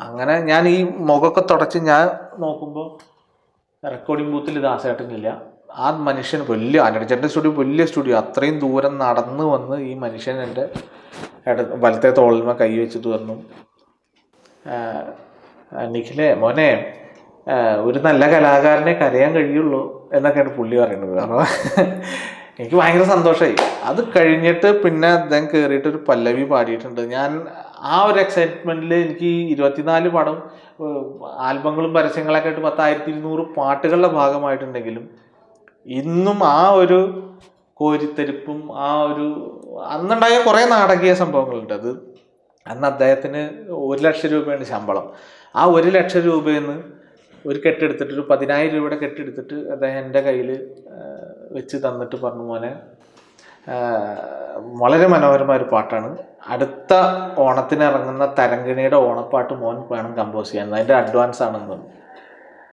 അങ്ങനെ ഞാൻ ഈ മുഖമൊക്കെ തുടച്ച് ഞാൻ നോക്കുമ്പോൾ റെക്കോർഡിംഗ് ബൂത്തിൽ ദാസേട്ടനില്ല. ആ മനുഷ്യൻ വലിയ ആന്റണിച്ചേട്ടൻ്റെ സ്റ്റുഡിയോ, വലിയ സ്റ്റുഡിയോ, അത്രയും ദൂരം നടന്ന് വന്ന് ഈ മനുഷ്യൻ എൻ്റെ വലത്തെ തോളിന്മേൽ കൈ വെച്ചിട്ട് പറഞ്ഞു, നിഖിലേ മോനെ, ഒരു നല്ല കലാകാരനെ കരയാൻ കഴിയുള്ളൂ എന്നൊക്കെയാണ് പുള്ളി പറയുന്നത്. കാരണം എനിക്ക് ഭയങ്കര സന്തോഷമായി. അത് കഴിഞ്ഞിട്ട് പിന്നെ അദ്ദേഹം കയറിയിട്ടൊരു പല്ലവി പാടിയിട്ടുണ്ട്. ഞാൻ ആ ഒരു എക്സൈറ്റ്മെൻറ്റിൽ എനിക്ക് 24 പടം ആൽബങ്ങളും പരസ്യങ്ങളൊക്കെ ആയിട്ട് 10,200 പാട്ടുകളുടെ ഭാഗമായിട്ടുണ്ടെങ്കിലും ഇന്നും ആ ഒരു കോരിത്തെരിപ്പും ആ ഒരു അന്നുണ്ടായ കുറേ നാടകീയ സംഭവങ്ങളുണ്ട്. അത് അന്ന് അദ്ദേഹത്തിന് 1 ലക്ഷം രൂപയാണ് ശമ്പളം. ആ 1 ലക്ഷം രൂപയിൽ നിന്ന് ഒരു കെട്ടെടുത്തിട്ട്, ഒരു 10,000 രൂപയുടെ കെട്ടെടുത്തിട്ട് അദ്ദേഹം എൻ്റെ കയ്യിൽ വെച്ച് തന്നിട്ട് പറഞ്ഞു, മോനെ, വളരെ മനോഹരമായ ഒരു പാട്ടാണ്, അടുത്ത ഓണത്തിന് ഇറങ്ങുന്ന തരംഗിണിയുടെ ഓണപ്പാട്ട് മോൻ വേണം കമ്പോസ് ചെയ്യാൻ, അതിൻ്റെ അഡ്വാൻസ് ആണെന്ന് പറഞ്ഞു.